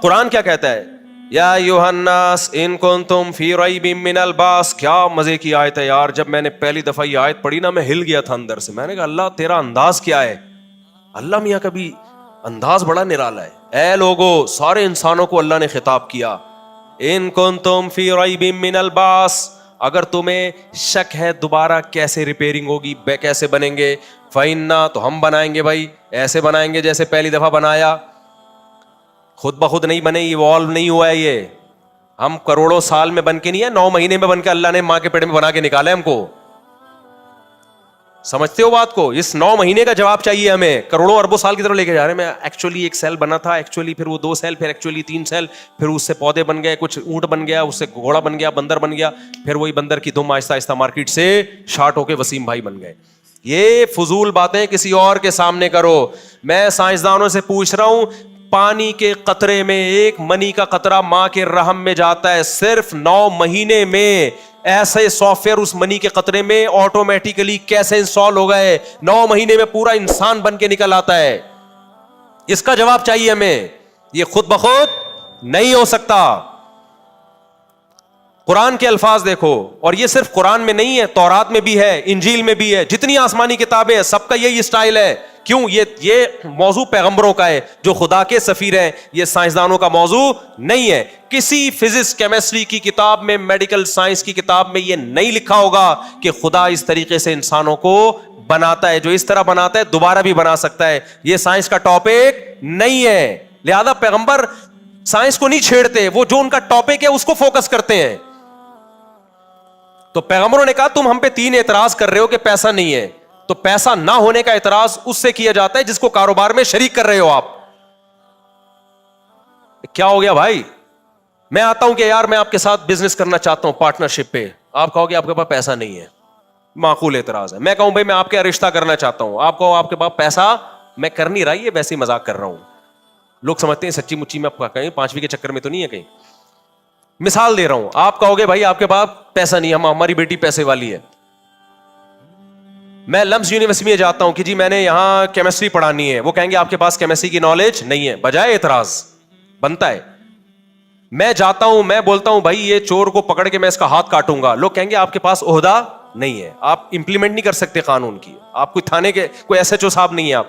قرآن کیا کہتا ہے؟ یا ایھا الناس ان کنتم فی ریب من البعث. کیا مزے کی آیت ہے یار. جب میں نے پہلی دفعہ یہ آیت پڑھی نا، میں ہل گیا تھا اندر سے. میں نے کہا اللہ تیرا انداز کیا ہے. اللہ میاں کا بھی انداز بڑا نرالا ہے. اے لوگو، سارے انسانوں کو اللہ نے خطاب کیا. ان کنتم فی ریب من البعث، اگر تمہیں شک ہے دوبارہ کیسے ریپیئرنگ ہوگی، کیسے بنیں گے، فإنا، تو ہم بنائیں گے بھائی، ایسے بنائیں گے جیسے پہلی دفعہ بنایا. خود بخود نہیں بنے، ایوالو نہیں ہوا ہے یہ. ہم کروڑوں سال میں بن کے نہیں ہے، 9 مہینے میں بن کے اللہ نے ماں کے پیٹ میں بنا کے نکالا ہے ہم کو. سمجھتے ہو بات کو؟ اس 9 مہینے کا جواب چاہیے ہمیں. کروڑوں اربوں سال کی طرف لے کے جا رہے ہیں. میں ایکچولی ایک سیل بنا تھا، ایکچولی پھر وہ 2 سیل، پھر ایکچولی 3 سیل، پھر اس سے پودے بن گئے، کچھ اونٹ بن گیا، اس سے گھوڑا بن گیا، بندر بن گیا، پھر وہی بندر کی دم آہستہ آہستہ مارکیٹ سے شارٹ ہو کے وسیم بھائی بن گئے. یہ فضول باتیں کسی اور کے سامنے کرو. میں سائنسدانوں سے پوچھ رہا ہوں، پانی کے قطرے میں ایک منی کا قطرہ ماں کے رحم میں جاتا ہے، صرف 9 مہینے میں ایسے سافٹ ویئر اس منی کے قطرے میں آٹومیٹیکلی کیسے انسٹال ہو گئے، 9 مہینے میں پورا انسان بن کے نکل آتا ہے. اس کا جواب چاہیے ہمیں. یہ خود بخود نہیں ہو سکتا. قرآن کے الفاظ دیکھو، اور یہ صرف قرآن میں نہیں ہے، تورات میں بھی ہے، انجیل میں بھی ہے، جتنی آسمانی کتابیں ہیں سب کا یہی اسٹائل ہے. کیوں؟ یہ موضوع پیغمبروں کا ہے جو خدا کے سفیر ہیں. یہ سائنسدانوں کا موضوع نہیں ہے. کسی فزکس کیمسٹری کی کتاب میں، میڈیکل سائنس کی کتاب میں یہ نہیں لکھا ہوگا کہ خدا اس طریقے سے انسانوں کو بناتا ہے. جو اس طرح بناتا ہے دوبارہ بھی بنا سکتا ہے. یہ سائنس کا ٹاپک نہیں ہے. لہذا پیغمبر سائنس کو نہیں چھیڑتے، وہ جو ان کا ٹاپک ہے اس کو فوکس کرتے ہیں. تو پیغمبروں نے کہا تم ہم پہ 3 اعتراض کر رہے ہو کہ پیسہ نہیں ہے. تو پیسہ نہ ہونے کا اعتراض اس سے کیا جاتا ہے جس کو کاروبار میں شریک کر رہے ہو آپ. کیا ہو گیا بھائی؟ میں آتا ہوں کہ یار میں آپ کے ساتھ بزنس کرنا چاہتا ہوں پارٹنرشپ پہ. آپ کہو گے آپ کے پاس پیسہ نہیں ہے. معقول اعتراض ہے. میں کہوں بھائی میں آپ کے رشتہ کرنا چاہتا ہوں. آپ کہو آپ کے پاس پیسہ، میں کر نہیں رہا، یہ ویسے ہی مذاق کر رہا ہوں. لوگ سمجھتے ہیں سچی مچی میں کہیں 5ویں کے چکر میں تو نہیں ہے کہیں. مثال دے رہا ہوں. آپ کہو گے بھائی آپ کے پاس پیسہ نہیں ہے، ہماری بیٹی پیسے والی ہے. میں لمس یونیورسٹی میں جاتا ہوں کہ جی میں نے یہاں کیمسٹری پڑھانی ہے. وہ کہیں گے آپ کے پاس کیمسٹری کی نالج نہیں ہے. بجائے اعتراض بنتا ہے. میں جاتا ہوں، میں بولتا ہوں بھائی یہ چور کو پکڑ کے میں اس کا ہاتھ کاٹوں گا. لوگ کہیں گے آپ کے پاس عہدہ نہیں ہے، آپ امپلیمنٹ نہیں کر سکتے قانون کی، آپ کوئی تھانے کے کوئی ایس ایچ او صاحب نہیں ہے آپ.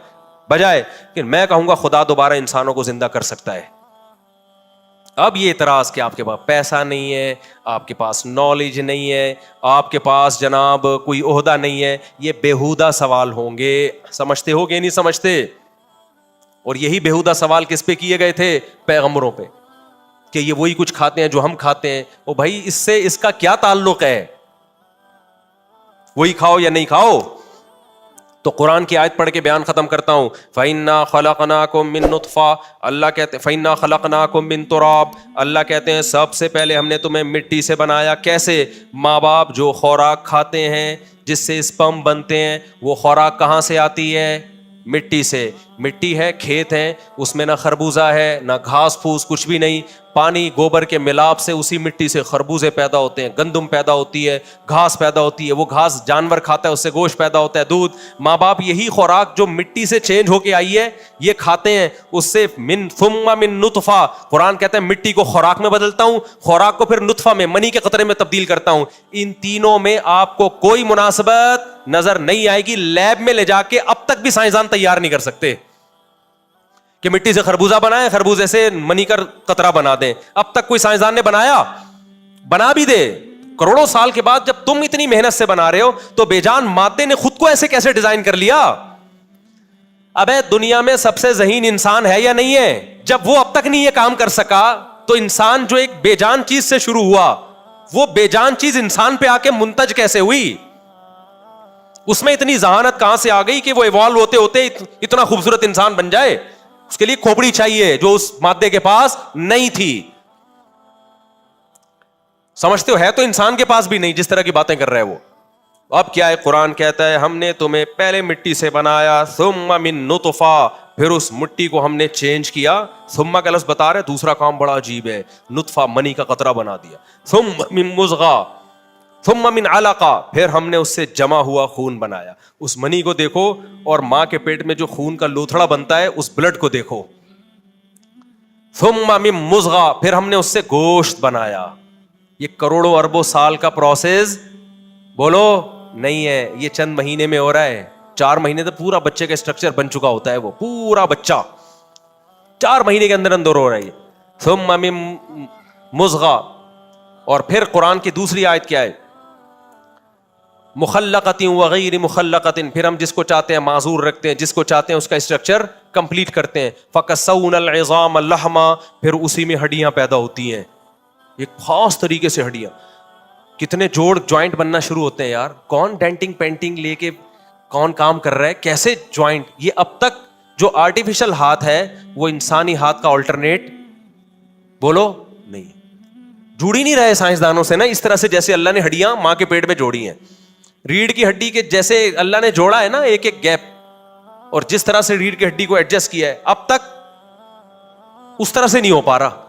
بجائے کہ میں کہوں گا خدا دوبارہ انسانوں کو زندہ کر سکتا ہے. اب یہ اعتراض کہ آپ کے پاس پیسہ نہیں ہے، آپ کے پاس نالج نہیں ہے، آپ کے پاس جناب کوئی عہدہ نہیں ہے، یہ بیہودہ سوال ہوں گے. سمجھتے ہو گے نہیں سمجھتے؟ اور یہی بیہودہ سوال کس پہ کیے گئے تھے؟ پیغمبروں پہ، کہ یہ وہی کچھ کھاتے ہیں جو ہم کھاتے ہیں. او بھائی اس سے اس کا کیا تعلق ہے؟ وہی کھاؤ یا نہیں کھاؤ. تو قرآن کی آیت پڑھ کے بیان ختم کرتا ہوں. فَإِنَّا خَلَقْنَاكُم مِّن نُطْفَةٍ، اللہ کہتے ہیں فَإِنَّا خَلَقْنَاكُم مِّن تُرَابٍ، اللہ کہتے ہیں سب سے پہلے ہم نے تمہیں مٹی سے بنایا. کیسے؟ ماں باپ جو خوراک کھاتے ہیں جس سے اسپرم بنتے ہیں، وہ خوراک کہاں سے آتی ہے؟ مٹی سے. مٹی ہے، کھیت ہے، اس میں نہ خربوزہ ہے نہ گھاس پھوس، کچھ بھی نہیں. پانی گوبر کے ملاپ سے اسی مٹی سے خربوزے پیدا ہوتے ہیں، گندم پیدا ہوتی ہے، گھاس پیدا ہوتی ہے. وہ گھاس جانور کھاتا ہے، اس سے گوشت پیدا ہوتا ہے، دودھ. ماں باپ یہی خوراک جو مٹی سے چینج ہو کے آئی ہے یہ کھاتے ہیں. اس سے ثم من نطفہ، قرآن کہتا ہے مٹی کو خوراک میں بدلتا ہوں، خوراک کو پھر نطفہ میں، منی کے قطرے میں تبدیل کرتا ہوں. ان تینوں میں آپ کو کوئی مناسبت نظر نہیں آئے گی. لیب میں لے جا کے اب تک بھی سائنسدان تیار نہیں کر سکتے کہ مٹی سے خربوزہ بنائیں، خربوزے سے منی کا قطرہ بنا دیں. اب تک کوئی سائنسدان نے بنایا؟ بنا بھی دے کروڑوں سال کے بعد. جب تم اتنی محنت سے بنا رہے ہو تو بے جان مادے نے خود کو ایسے کیسے ڈیزائن کر لیا؟ ابے دنیا میں سب سے ذہین انسان ہے یا نہیں ہے؟ جب وہ اب تک نہیں یہ کام کر سکا تو انسان جو ایک بے جان چیز سے شروع ہوا، وہ بے جان چیز انسان پہ آ کے منتج کیسے ہوئی؟ اس میں اتنی ذہانت کہاں سے آ گئی کہ وہ ایوالو ہوتے ہوتے اتنا خوبصورت انسان بن جائے؟ اس کے لیے کھوپڑی چاہیے جو اس مادے کے پاس نہیں تھی. سمجھتے ہو؟ ہے تو انسان کے پاس بھی نہیں جس طرح کی باتیں کر رہے وہ. اب کیا ہے؟ قرآن کہتا ہے ہم نے تمہیں پہلے مٹی سے بنایا، ثم من نطفہ، پھر اس مٹی کو ہم نے چینج کیا. ثم کا لفظ بتا رہے دوسرا کام بڑا عجیب ہے. نطفہ منی کا قطرہ بنا دیا. ثم من مضغہ، ثم من علقہ، پھر ہم نے اس سے جمع ہوا خون بنایا. اس منی کو دیکھو اور ماں کے پیٹ میں جو خون کا لوتھڑا بنتا ہے اس بلڈ کو دیکھو. ثم من مضغہ، پھر ہم نے اس سے گوشت بنایا. یہ کروڑوں اربوں سال کا پروسیس بولو نہیں ہے، یہ چند مہینے میں ہو رہا ہے. 4 مہینے تو پورا بچے کا اسٹرکچر بن چکا ہوتا ہے، وہ پورا بچہ 4 مہینے کے اندر اندر ہو رہا ہے. ثم من مضغہ، اور پھر قرآن کی دوسری آیت کیا ہے؟ مخلقۃ وغیر مخلقۃ، پھر ہم جس کو چاہتے ہیں معذور رکھتے ہیں، جس کو چاہتے ہیں اس کا اسٹرکچر کمپلیٹ کرتے ہیں. فکسونا العظام لحما، پھر اسی میں ہڈیاں پیدا ہوتی ہیں، ایک خاص طریقے سے ہڈیاں. کتنے جوڑ جوائنٹ بننا شروع ہوتے ہیں یار. کون ڈینٹنگ پینٹنگ لے کے کون کام کر رہا ہے؟ کیسے جوائنٹ؟ یہ اب تک جو آرٹیفیشل ہاتھ ہے وہ انسانی ہاتھ کا آلٹرنیٹ بولو نہیں، جڑ ہی نہیں رہے سائنسدانوں سے نا اس طرح سے جیسے اللہ نے ہڈیاں ماں کے پیٹ میں جوڑی ہیں. ریڑھ کی ہڈی کے جیسے اللہ نے جوڑا ہے نا ایک ایک گیپ، اور جس طرح سے ریڑھ کی ہڈی کو ایڈجسٹ کیا ہے اب تک اس طرح سے نہیں ہو پا رہا.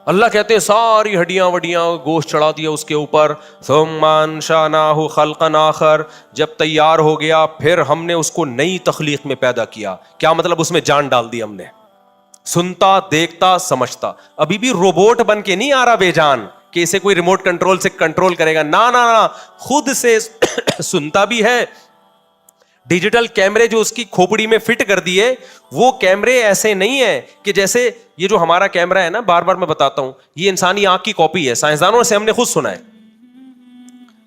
اللہ کہتے ہیں ساری ہڈیاں وڈیاں گوشت چڑھا دیا اس کے اوپر. ثم انشأناه خلقا آخر، جب تیار ہو گیا پھر ہم نے اس کو نئی تخلیق میں پیدا کیا. کیا مطلب؟ اس میں جان ڈال دی ہم نے. سنتا، دیکھتا، سمجھتا. ابھی بھی روبوٹ بن کے نہیں آ رہا بے جان کہ اسے کوئی ریموٹ کنٹرول سے کنٹرول کرے گا. نا خود سے سنتا بھی ہے. ڈیجیٹل کیمرے جو اس کی کھوپڑی میں فٹ کر دیے، وہ کیمرے ایسے نہیں ہیں کہ جیسے یہ جو ہمارا کیمرہ ہے نا، بار بار میں بتاتا ہوں، یہ انسانی آنکھ کی کاپی ہے. سائنسدانوں سے ہم نے خود سنا ہے،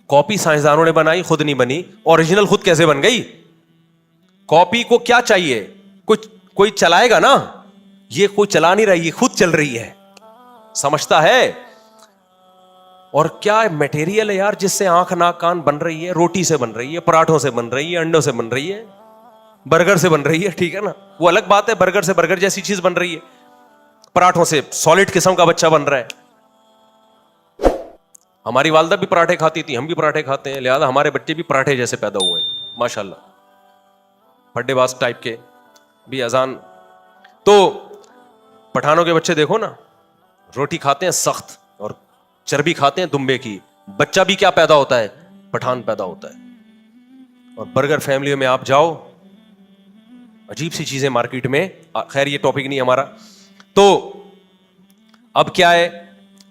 کاپی سائنسدانوں نے بنائی، خود نہیں بنی. اوریجنل خود کیسے بن گئی؟ کاپی کو کیا چاہیے؟ کوئی چلائے گا نا. یہ کوئی چلا نہیں رہی، یہ خود چل رہی ہے. سمجھتا ہے؟ اور کیا میٹیریل ہے یار جس سے آنکھ ناک کان بن رہی ہے؟ روٹی سے بن رہی ہے، پراٹھوں سے بن رہی ہے، انڈوں سے بن رہی ہے، برگر سے بن رہی ہے. ٹھیک ہے نا، وہ الگ بات ہے، برگر سے برگر جیسی چیز بن رہی ہے، پراٹھوں سے سالڈ قسم کا بچہ بن رہا ہے. ہماری والدہ بھی پراٹھے کھاتی تھی، ہم بھی پراٹھے کھاتے ہیں، لہٰذا ہمارے بچے بھی پراٹھے جیسے پیدا ہوئے ہیں ماشاء اللہ، پھڈے باز ٹائپ کے بھی. اذان تو پٹھانوں کے بچے دیکھو نا، روٹی کھاتے ہیں سخت اور چربی کھاتے ہیں دمبے کی. بچہ بھی کیا پیدا ہوتا ہے؟ پٹھان پیدا ہوتا ہے. اور برگر فیملیوں میں آپ جاؤ، عجیب سی چیزیں مارکیٹ میں. خیر یہ ٹاپک نہیں ہمارا. تو اب کیا ہے؟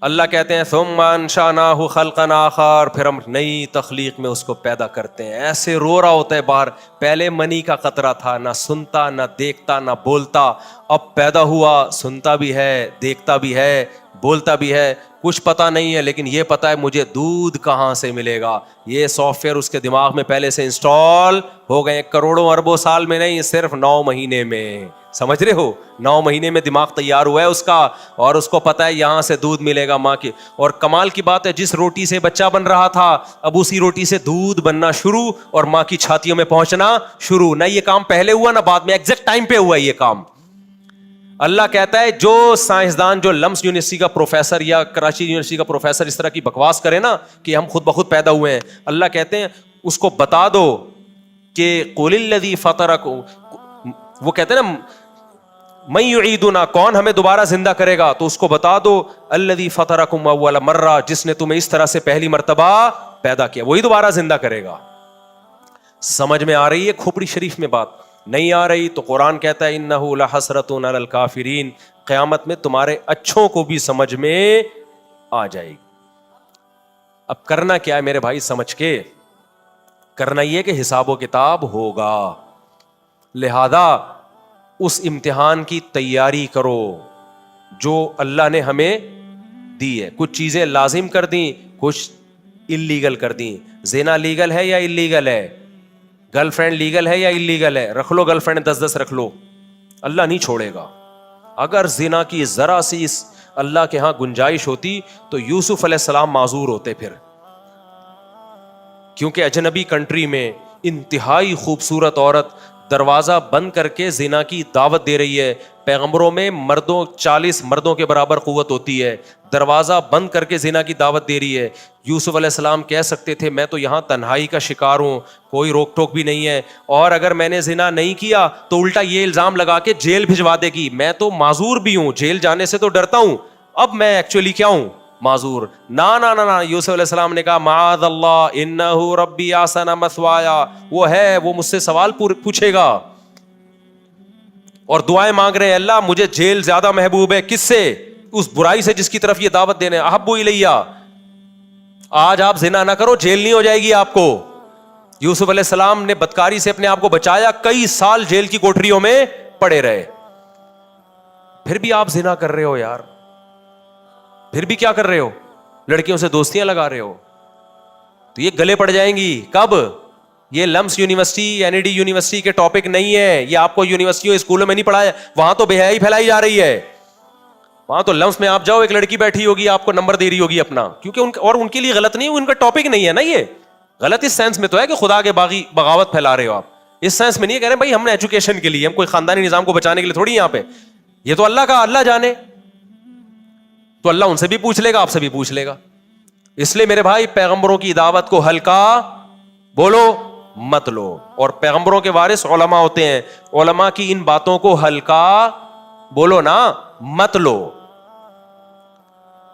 اللہ کہتے ہیں ثم انشأناه خلقا آخر، پھر ہم نئی تخلیق میں اس کو پیدا کرتے ہیں. ایسے رو رہا ہوتا ہے باہر، پہلے منی کا قطرہ تھا، نہ سنتا نہ دیکھتا نہ بولتا، اب پیدا ہوا، سنتا بھی ہے، دیکھتا بھی ہے، بولتا بھی ہے. کچھ پتا نہیں ہے لیکن یہ پتا ہے مجھے دودھ کہاں سے ملے گا. یہ سافٹ ویئر اس کے دماغ میں پہلے سے انسٹال ہو گئے، کروڑوں اربوں سال میں نہیں، صرف 9 مہینے میں. سمجھ رہے ہو؟ 9 مہینے میں دماغ تیار ہوا ہے اس کا، اور اس کو پتا ہے یہاں سے دودھ ملے گا ماں کی. اور کمال کی بات ہے، جس روٹی سے بچہ بن رہا تھا اب اسی روٹی سے دودھ بننا شروع اور ماں کی چھاتیوں میں پہنچنا شروع. نہ یہ کام پہلے ہوا نہ بعد میں، ایگزیکٹ ٹائم پہ ہوا یہ کام. اللہ کہتا ہے جو سائنسدان جو لمس یونیورسٹی کا پروفیسر یا کراچی یونیورسٹی کا پروفیسر اس طرح کی بکواس کرے نا کہ ہم خود بخود پیدا ہوئے ہیں، اللہ کہتے ہیں اس کو بتا دو کہ قل الذی فطرکم، وہ کہتے ہیں نا من یعیدنا، کون ہمیں دوبارہ زندہ کرے گا؟ تو اس کو بتا دو الذی فطرکم اول مرہ، جس نے تمہیں اس طرح سے پہلی مرتبہ پیدا کیا وہی دوبارہ زندہ کرے گا. سمجھ میں آ رہی ہے کھوپڑی شریف میں بات؟ نہیں آ رہی تو قرآن کہتا ہے انہ لحسرۃ علی الکافرین، قیامت میں تمہارے اچھوں کو بھی سمجھ میں آ جائے گی. اب کرنا کیا ہے میرے بھائی؟ سمجھ کے کرنا یہ کہ حساب و کتاب ہوگا، لہذا اس امتحان کی تیاری کرو جو اللہ نے ہمیں دی ہے. کچھ چیزیں لازم کر دیں، کچھ اللیگل کر دیں. زنا لیگل ہے یا اللیگل ہے؟ گرل فرینڈ لیگل ہے یا اللیگل ہے؟ رکھ لو گرل فرینڈ 10 رکھ لو، اللہ نہیں چھوڑے گا. اگر زنا کی ذرا سی اللہ کے ہاں گنجائش ہوتی تو یوسف علیہ السلام معذور ہوتے پھر، کیونکہ اجنبی کنٹری میں انتہائی خوبصورت عورت دروازہ بند کر کے زنا کی دعوت دے رہی ہے. پیغمبروں میں 40 مردوں کے برابر قوت ہوتی ہے، دروازہ بند کر کے زنا کی دعوت دے رہی ہے. یوسف علیہ السلام کہہ سکتے تھے میں تو یہاں تنہائی کا شکار ہوں، کوئی روک ٹوک بھی نہیں ہے، اور اگر میں نے زنا نہیں کیا تو الٹا یہ الزام لگا کے جیل بھجوا دے گی، میں تو معذور بھی ہوں، جیل جانے سے تو ڈرتا ہوں، اب میں ایکچولی کیا ہوں؟ معذور. نا یوسف علیہ السلام نے کہا معاذ اللہ انہ ربی احسن مثوایا، وہ ہے، وہ مجھ سے سوال پوچھے گا. اور دعائیں مانگ رہے ہیں اللہ مجھے جیل زیادہ محبوب ہے. کس سے؟ اس برائی سے جس کی طرف یہ دعوت دینے. احب الیہ. آج آپ زنا نہ کرو, جیل نہیں ہو جائے گی آپ کو. یوسف علیہ السلام نے بدکاری سے اپنے آپ کو بچایا, کئی سال جیل کی کوٹریوں میں پڑے رہے. پھر بھی آپ زنا کر رہے ہو یار, پھر بھی کیا کر رہے ہو؟ لڑکیوں سے دوستیاں لگا رہے ہو. تو یہ گلے پڑ جائیں گی کب؟ یہ LUMS university N E D university کے ٹاپک نہیں ہے, یہ آپ کو یونیورسٹیوں اسکولوں میں نہیں پڑھایا. وہاں تو بے حیائی پھیلائی جا رہی ہے. وہاں تو لمس میں آپ جاؤ, ایک لڑکی بیٹھی ہوگی آپ کو نمبر دے رہی ہوگی اپنا, کیونکہ اور ان کے لیے غلط نہیں, ان کا ٹاپک نہیں ہے نا. یہ غلط اس سینس میں تو ہے کہ خدا کے باغی بغاوت پھیلا رہے ہو آپ. اس سینس میں نہیں کہہ رہے بھائی ہم نے ایجوکیشن کے لیے, ہم کوئی خاندانی نظام کو بچانے کے لیے تھوڑی یہاں پہ. یہ تو اللہ کا, اللہ جانے. تو اللہ ان سے بھی پوچھ لے گا, آپ سے بھی پوچھ لے گا. اس لیے میرے بھائی پیغمبروں کی دعوت کو ہلکا بولو مت لو. اور پیغمبروں کے وارث علماء ہوتے ہیں, علماء کی ان باتوں کو ہلکا بولو نا مت لو.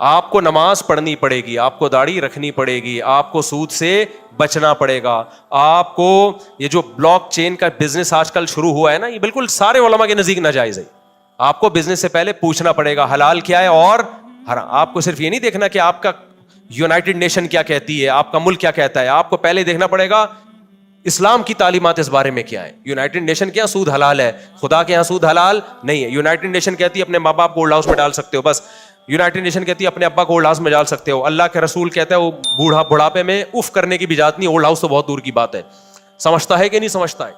آپ کو نماز پڑھنی پڑے گی, آپ کو داڑھی رکھنی پڑے گی, آپ کو سود سے بچنا پڑے گا. آپ کو یہ جو بلاک چین کا بزنس آج کل شروع ہوا ہے نا, یہ بالکل سارے علماء کے نزدیک ناجائز ہے. آپ کو بزنس سے پہلے پوچھنا پڑے گا حلال کیا ہے اور حرام. آپ کو صرف یہ نہیں دیکھنا کہ آپ کا یونائٹڈ نیشن کیا کہتی ہے, آپ کا ملک کیا کہتا ہے. آپ کو پہلے دیکھنا پڑے گا اسلام کی تعلیمات اس بارے میں کیا ہے. یونائٹڈ نیشن کے یہاں سود حلال ہے, خدا کے یہاں سود حلال نہیں ہے. یونائٹڈ نیشن کہتی ہے اپنے ماں باپ کو اولڈ ہاؤس میں ڈال سکتے ہو بس. یونائٹڈ نیشن کہتی ہے اپنے ابا کو اولڈ ہاؤس میں ڈال سکتے ہو. اللہ کے رسول کہتا ہے وہ بڑھاپے میں اف کرنے کی بھی اجازت نہیں. اولڈ ہاؤس تو بہت دور کی بات ہے. سمجھتا ہے کہ نہیں سمجھتا ہے؟